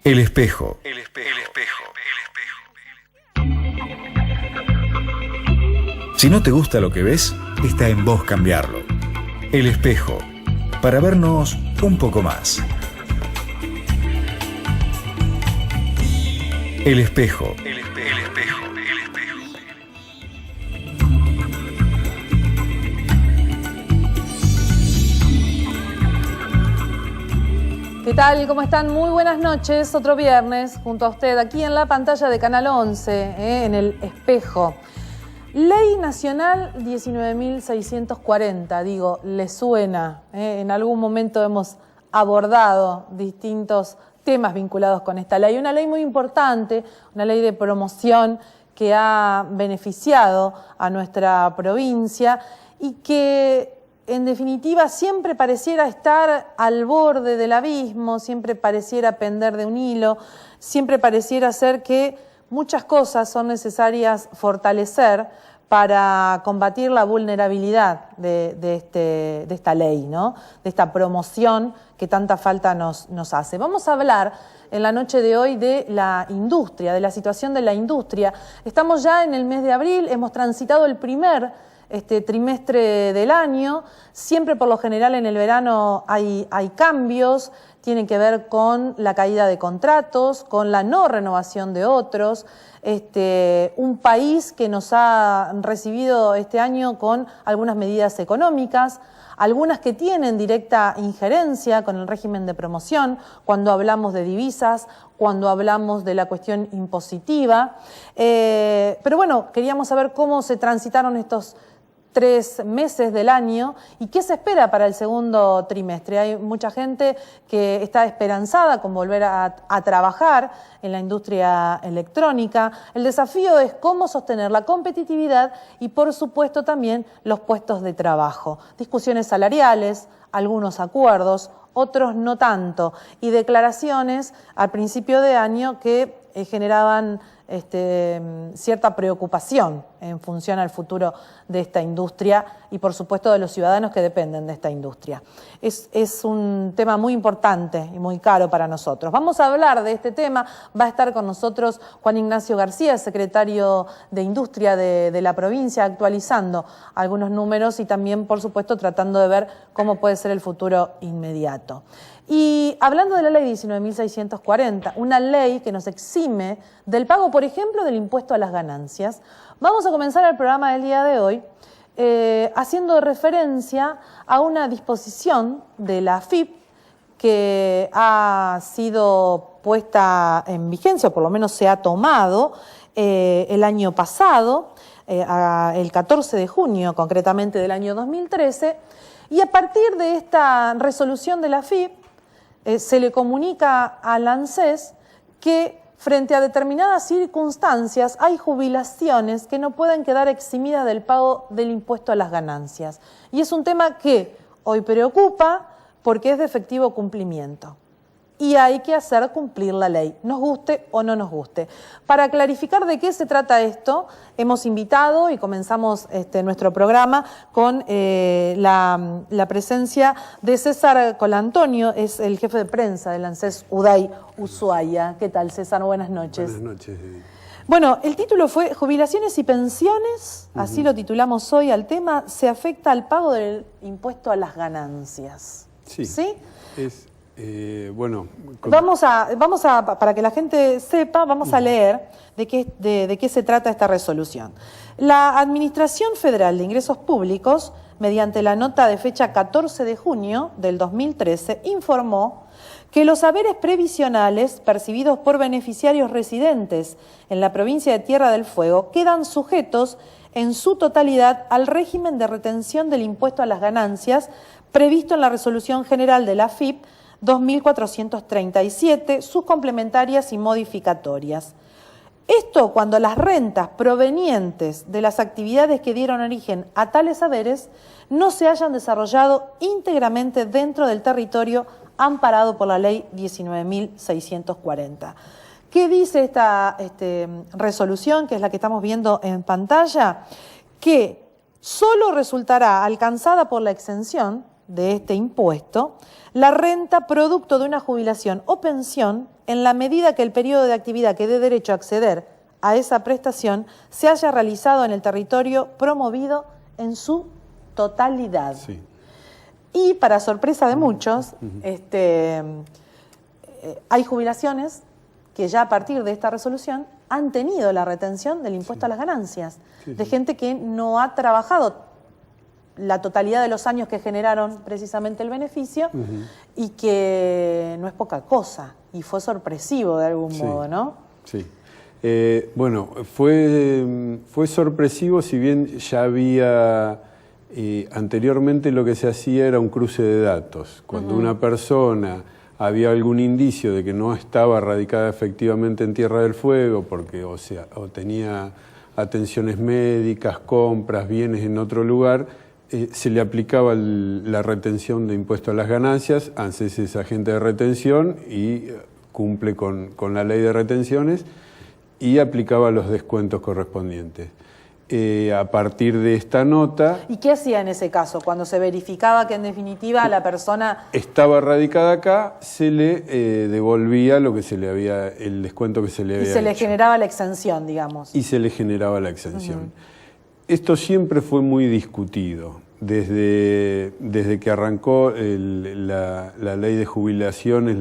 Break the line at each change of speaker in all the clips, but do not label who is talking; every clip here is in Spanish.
El espejo. Si no te gusta lo que ves, está en vos cambiarlo. El espejo, para vernos un poco más. El espejo.
¿Qué tal? ¿Cómo están? Muy buenas noches. Otro viernes junto a usted aquí en la pantalla de Canal 11, en el espejo. Ley Nacional 19.640, digo, ¿le suena? En algún momento hemos abordado distintos temas vinculados con esta ley. Una ley muy importante, una ley de promoción que ha beneficiado a nuestra provincia y que en definitiva siempre pareciera estar al borde del abismo, siempre pareciera pender de un hilo, siempre pareciera ser que muchas cosas son necesarias fortalecer para combatir la vulnerabilidad de esta ley, ¿no? De esta promoción que tanta falta nos hace. Vamos a hablar en la noche de hoy de la industria, de la situación de la industria. Estamos ya en el mes de abril, hemos transitado el primer trimestre del año. Siempre por lo general en el verano hay cambios, tienen que ver con la caída de contratos, con la no renovación de otros. Un país que nos ha recibido este año con algunas medidas económicas, algunas que tienen directa injerencia con el régimen de promoción, cuando hablamos de divisas, cuando hablamos de la cuestión impositiva. Pero bueno, queríamos saber cómo se transitaron estos 3 meses del año y qué se espera para el segundo trimestre. Hay mucha gente que está esperanzada con volver a trabajar en la industria electrónica. El desafío es cómo sostener la competitividad y, por supuesto, también los puestos de trabajo. Discusiones salariales, algunos acuerdos, otros no tanto, y declaraciones al principio de año que generaban cierta preocupación en función al futuro de esta industria y, por supuesto, de los ciudadanos que dependen de esta industria. Es un tema muy importante y muy caro para nosotros. Vamos a hablar de este tema. Va a estar con nosotros Juan Ignacio García, secretario de Industria de la provincia, actualizando algunos números y también, por supuesto, tratando de ver cómo puede ser el futuro inmediato. Y hablando de la ley 19.640, una ley que nos exime del pago, por ejemplo, del impuesto a las ganancias, vamos a comenzar el programa del día de hoy haciendo referencia a una disposición de la AFIP que ha sido puesta en vigencia, o por lo menos se ha tomado el año pasado, el 14 de junio concretamente del año 2013, y a partir de esta resolución de la AFIP, se le comunica al ANSES que frente a determinadas circunstancias hay jubilaciones que no pueden quedar eximidas del pago del impuesto a las ganancias. Y es un tema que hoy preocupa porque es de efectivo cumplimiento. Y hay que hacer cumplir la ley, nos guste o no nos guste. Para clarificar de qué se trata esto, hemos invitado y comenzamos nuestro programa con la presencia de César Colantonio, es el jefe de prensa del ANSES Uday Ushuaia. ¿Qué tal, César? Buenas noches.
Buenas noches.
Bueno, el título fue Jubilaciones y pensiones, así lo titulamos hoy al tema, se afecta al pago del impuesto a las ganancias.
Sí.
¿Sí?
Bueno,
vamos a, para que la gente sepa, vamos a leer de qué se trata esta resolución. La Administración Federal de Ingresos Públicos, mediante la nota de fecha 14 de junio del 2013, informó que los haberes previsionales percibidos por beneficiarios residentes en la provincia de Tierra del Fuego quedan sujetos en su totalidad al régimen de retención del impuesto a las ganancias previsto en la Resolución General de la AFIP 2437, sus complementarias y modificatorias. Esto cuando las rentas provenientes de las actividades que dieron origen a tales haberes no se hayan desarrollado íntegramente dentro del territorio amparado por la Ley 19.640. ¿Qué dice esta resolución, que es la que estamos viendo en pantalla? Que solo resultará alcanzada por la exención de este impuesto la renta producto de una jubilación o pensión en la medida que el periodo de actividad que dé derecho a acceder a esa prestación se haya realizado en el territorio promovido en su totalidad.
Sí.
Y para sorpresa de muchos, hay jubilaciones que ya a partir de esta resolución han tenido la retención del impuesto a las ganancias, de gente que no ha trabajado la totalidad de los años que generaron precisamente el beneficio y que no es poca cosa, y fue sorpresivo de algún modo, ¿no?
Sí. Bueno, fue sorpresivo, si bien ya había... anteriormente lo que se hacía era un cruce de datos. Cuando una persona había algún indicio de que no estaba radicada efectivamente en Tierra del Fuego, porque o tenía atenciones médicas, compras, bienes en otro lugar, se le aplicaba la retención de impuesto a las ganancias. ANSES es agente de retención y cumple con la ley de retenciones y aplicaba los descuentos correspondientes. A partir de esta nota...
¿Y qué hacía en ese caso? Cuando se verificaba que en definitiva la persona...
estaba radicada acá, se le devolvía lo que se le había, el descuento que se le había hecho.
Y se le generaba la exención, digamos.
Y se le generaba la exención. Esto siempre fue muy discutido. Desde que arrancó la ley de jubilaciones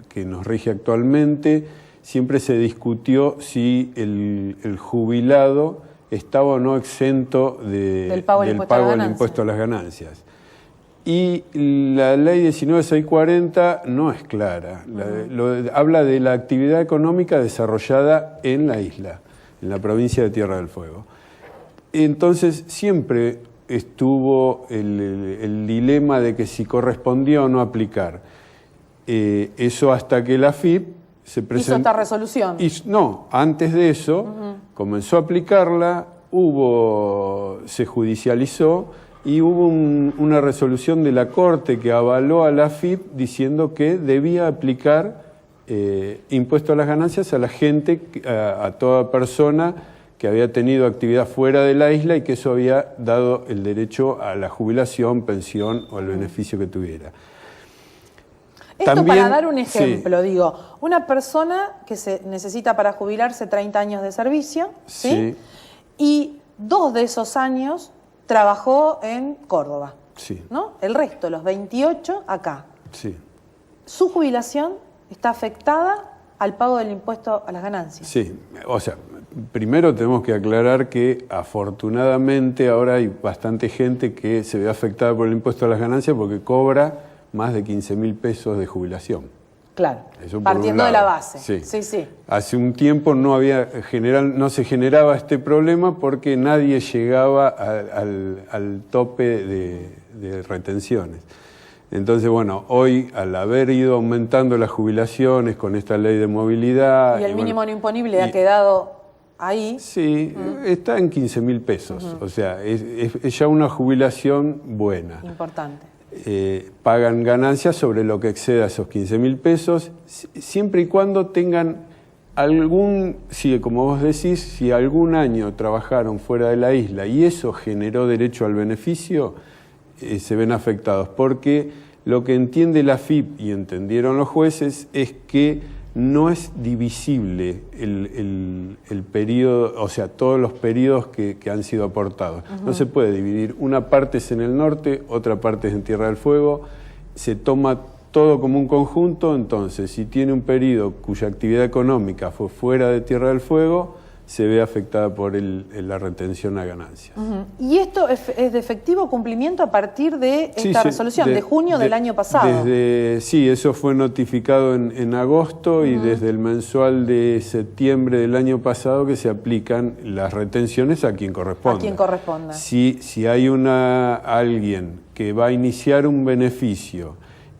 que nos rige actualmente, siempre se discutió si el jubilado estaba o no exento del pago del impuesto a las ganancias. Y la ley 19640 no es clara. Habla de la actividad económica desarrollada en la isla, en la provincia de Tierra del Fuego. Entonces siempre estuvo el dilema de que si correspondía o no aplicar. Eso hasta que la AFIP se presentó.
¿Hizo esta resolución?
No, antes de eso comenzó a aplicarla, se judicializó y hubo una resolución de la Corte que avaló a la AFIP diciendo que debía aplicar impuesto a las ganancias a la gente, a toda persona que había tenido actividad fuera de la isla y que eso había dado el derecho a la jubilación, pensión o el beneficio que tuviera.
Esto
También,
para dar un ejemplo, digo, una persona que se necesita para jubilarse 30 años de servicio, ¿sí? Y 2 de esos años trabajó en Córdoba, ¿no? El resto, los 28, acá.
Sí.
Su jubilación está afectada al pago del impuesto a las ganancias.
Sí, o sea, primero tenemos que aclarar que afortunadamente ahora hay bastante gente que se ve afectada por el impuesto a las ganancias porque cobra más de 15.000 pesos de jubilación.
Claro,
eso
partiendo de la base.
Sí. Hace un tiempo no se generaba este problema porque nadie llegaba al tope de retenciones. Entonces, bueno, hoy al haber ido aumentando las jubilaciones con esta ley de movilidad...
Y el mínimo no imponible ha quedado ahí.
Sí, está en 15.000 pesos. O sea, es ya una jubilación buena.
Importante.
Pagan ganancias sobre lo que exceda esos 15.000 pesos, siempre y cuando tengan como vos decís, si algún año trabajaron fuera de la isla y eso generó derecho al beneficio, se ven afectados, porque lo que entiende la AFIP y entendieron los jueces es que no es divisible el periodo, o sea, todos los periodos que han sido aportados. No se puede dividir, una parte es en el norte, otra parte es en Tierra del Fuego, se toma todo como un conjunto. Entonces si tiene un periodo cuya actividad económica fue fuera de Tierra del Fuego, se ve afectada por la retención a ganancias.
¿Y esto es de efectivo cumplimiento a partir de esta resolución, de junio del año pasado?
Sí, eso fue notificado en agosto y desde el mensual de septiembre del año pasado que se aplican las retenciones a quien corresponda.
A quien corresponda.
Si hay alguien que va a iniciar un beneficio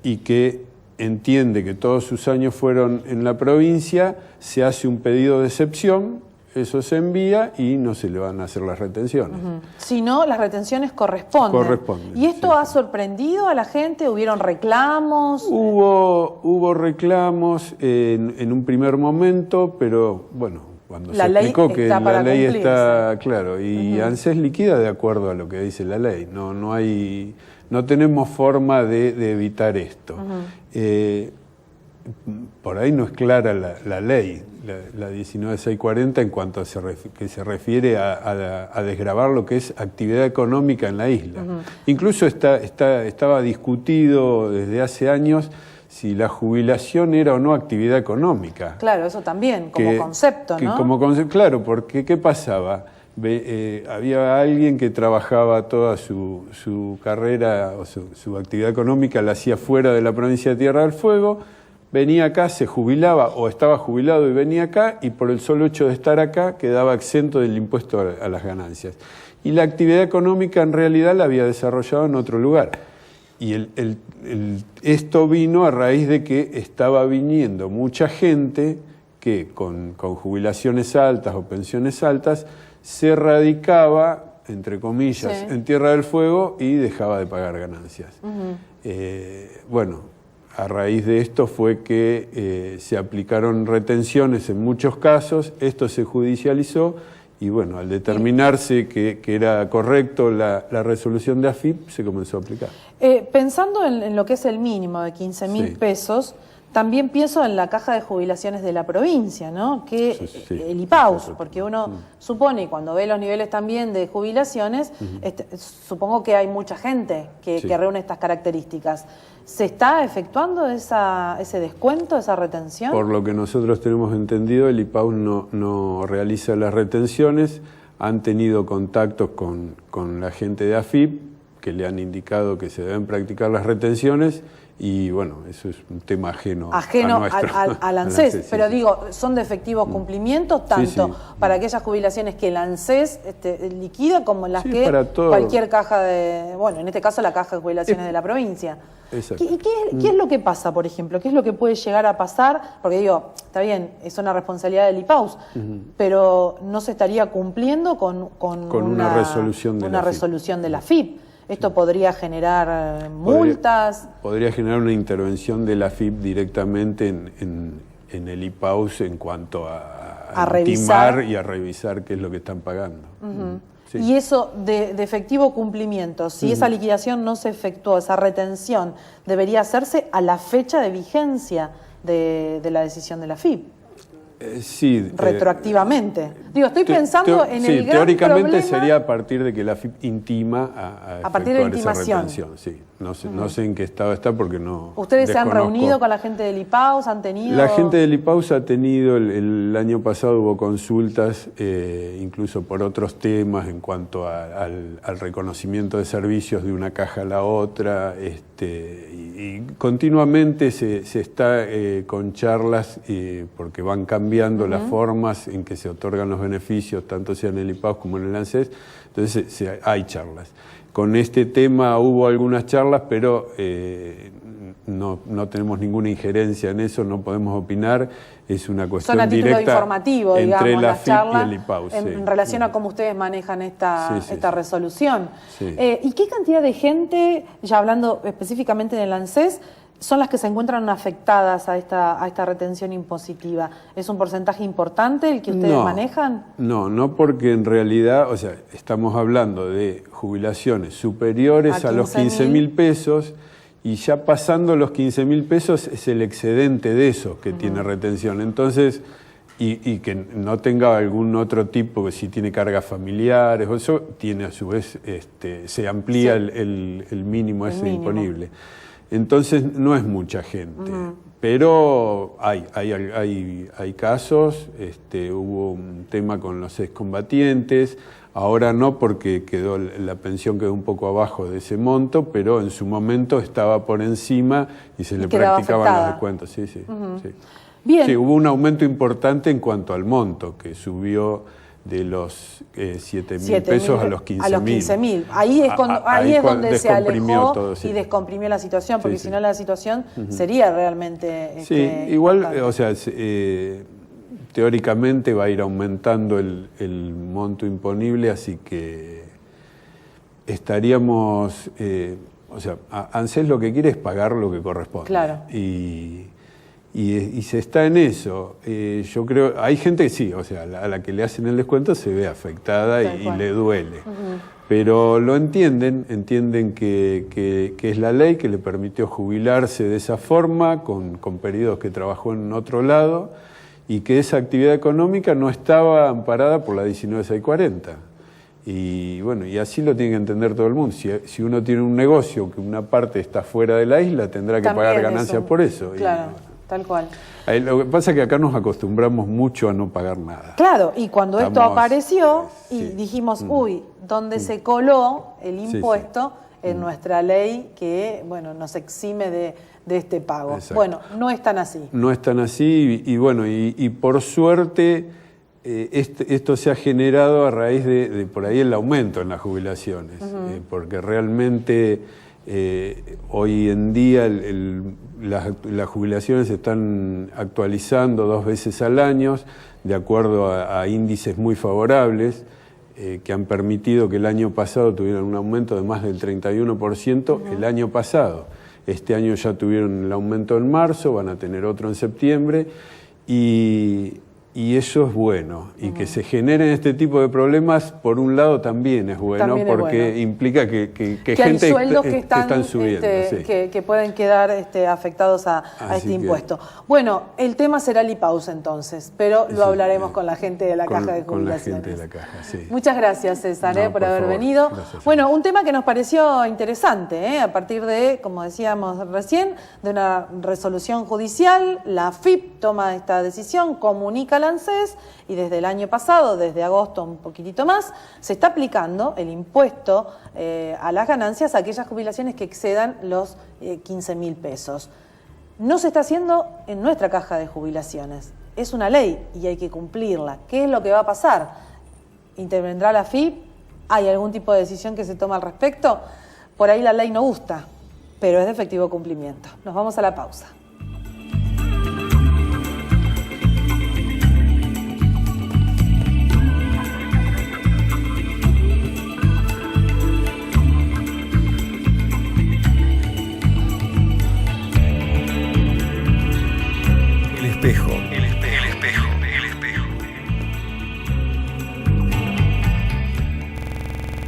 y que entiende que todos sus años fueron en la provincia, se hace un pedido de excepción. Eso se envía y no se le van a hacer las retenciones.
Si no, las retenciones corresponden. ¿Y esto ha sorprendido a la gente? ¿Hubieron reclamos?
Hubo reclamos en un primer momento, pero bueno, cuando
La
se
ley
explicó que
está
la
para
ley
cumplirse.
está, claro, y ANSES liquida de acuerdo a lo que dice la ley. No tenemos forma de evitar esto. Por ahí no es clara la ley, la 19640, en cuanto a que se refiere a desgravar lo que es actividad económica en la isla. Incluso estaba discutido desde hace años si la jubilación era o no actividad económica.
Claro, eso también, como concepto, ¿no?
Como concepto, claro, porque ¿qué pasaba? Había alguien que trabajaba toda su carrera o su actividad económica, la hacía fuera de la provincia de Tierra del Fuego, venía acá, se jubilaba o estaba jubilado y venía acá, y por el solo hecho de estar acá quedaba exento del impuesto a las ganancias. Y la actividad económica en realidad la había desarrollado en otro lugar. Y esto vino a raíz de que estaba viniendo mucha gente que con jubilaciones altas o pensiones altas se radicaba, entre comillas, en Tierra del Fuego y dejaba de pagar ganancias. Bueno, a raíz de esto fue que se aplicaron retenciones en muchos casos, esto se judicializó y bueno, al determinarse que era correcto la resolución de AFIP, se comenzó a aplicar.
Pensando en lo que es el mínimo de 15.000 pesos, también pienso en la caja de jubilaciones de la provincia, ¿no? Que el IPAUS, porque uno supone, cuando ve los niveles también de jubilaciones, supongo que hay mucha gente que reúne estas características. ¿Se está efectuando ese descuento, esa retención?
Por lo que nosotros tenemos entendido, el IPAUS no realiza las retenciones. Han tenido contactos con la gente de AFIP, que le han indicado que se deben practicar las retenciones, y bueno, eso es un tema ajeno
al ANSES, pero digo, son de efectivo cumplimiento tanto para aquellas jubilaciones que el ANSES liquida como las que cualquier caja de, bueno, en este caso la caja de jubilaciones de la provincia. ¿Y qué es lo que pasa, por ejemplo? ¿Qué es lo que puede llegar a pasar? Porque digo, está bien, es una responsabilidad del IPAUS, pero no se estaría cumpliendo con una resolución de la AFIP. ¿Esto podría generar multas?
Podría generar una intervención de la AFIP directamente en el IPAUS en cuanto a revisar y a revisar qué es lo que están pagando.
Y eso de efectivo cumplimiento, si esa liquidación no se efectuó, esa retención, debería hacerse a la fecha de vigencia de la decisión de la AFIP. Retroactivamente. Digo, estoy pensando en el gran
teóricamente
problema,
sería a partir de que la AFIP intima a
partir de la
efectuar esa
intimación.
retención. No sé en qué estado está porque no.
¿Ustedes se han reunido con la gente del IPAUS? ¿Han tenido?
La gente del IPAUS ha tenido, el año pasado hubo consultas, incluso por otros temas en cuanto al reconocimiento de servicios de una caja a la otra, y continuamente se está con charlas, porque van cambiando las formas en que se otorgan los beneficios, tanto sea en el IPAUS como en el ANSES, entonces hay charlas. Con este tema hubo algunas charlas, pero no tenemos ninguna injerencia en eso, no podemos opinar, es una cuestión
son a título
directa
informativo,
entre
digamos,
la
las
AFIP
charlas
y el IPAUS.
en relación a cómo ustedes manejan esta resolución.
Sí.
¿Y qué cantidad de gente, ya hablando específicamente del ANSES, son las que se encuentran afectadas a esta retención impositiva? ¿Es un porcentaje importante el que ustedes manejan? No,
porque en realidad, o sea, estamos hablando de jubilaciones superiores a los 15.000 pesos, y ya pasando los 15.000 pesos es el excedente de eso que tiene retención. Entonces, y que no tenga algún otro tipo, que si tiene cargas familiares o eso, tiene a su vez, se amplía el mínimo ese imponible. Entonces no es mucha gente, pero hay casos. Hubo un tema con los excombatientes, ahora no porque la pensión quedó un poco abajo de ese monto, pero en su momento estaba por encima y se le practicaban los descuentos. Sí.
Bien.
Sí, hubo un aumento importante en cuanto al monto, que subió de los 7.000 pesos a los 15.000.
A los 15.000. Ahí es donde se alejó
todo,
y descomprimió la situación, porque si no la situación sería realmente...
igual, o sea, teóricamente va a ir aumentando el monto imponible, así que estaríamos... o sea, ANSES lo que quiere es pagar lo que corresponde.
Claro.
Y y se está en eso. Yo creo, hay gente que sí, o sea, a la que le hacen el descuento se ve afectada y le duele. Pero lo entienden que es la ley que le permitió jubilarse de esa forma, con periodos que trabajó en otro lado, y que esa actividad económica no estaba amparada por la 19640. Y bueno, y así lo tiene que entender todo el mundo. Si uno tiene un negocio que una parte está fuera de la isla, tendrá que
También
pagar ganancias por eso.
Claro, tal cual.
Lo que pasa es que acá nos acostumbramos mucho a no pagar nada.
Claro, y cuando esto apareció y
sí.
dijimos, uy, ¿dónde se coló el impuesto en nuestra ley que, bueno, nos exime de este pago?
Exacto.
Bueno, no es tan así.
No es tan así y bueno, y por suerte esto se ha generado a raíz de por ahí el aumento en las jubilaciones, porque realmente hoy en día las jubilaciones se están actualizando 2 veces al año de acuerdo a índices muy favorables que han permitido que el año pasado tuvieran un aumento de más del 31% el año pasado. Este año ya tuvieron el aumento en marzo, van a tener otro en septiembre y eso es bueno. Y que se generen este tipo de problemas, por un lado también es bueno, también porque es bueno. Implica que gente
hay sueldos que
están subiendo.
Que pueden quedar afectados a este impuesto. Bueno, el tema será el IPAUS entonces, pero lo hablaremos con la gente de la Caja de Jubilaciones. Con la gente de la Caja, sí. Muchas gracias, César, por haber venido. Gracias. Bueno, un tema que nos pareció interesante, a partir de, como decíamos recién, de una resolución judicial, la AFIP toma esta decisión, comunica al ANSES y desde el año pasado, desde agosto un poquitito más, se está aplicando el impuesto a las ganancias a aquellas jubilaciones que excedan los 15.000 pesos. No se está haciendo en nuestra Caja de Jubilaciones. Es una ley y hay que cumplirla. ¿Qué es lo que va a pasar? ¿Intervendrá la AFIP? ¿Hay algún tipo de decisión que se toma al respecto? Por ahí la ley no gusta, pero es de efectivo cumplimiento. Nos vamos a la pausa.
El espejo.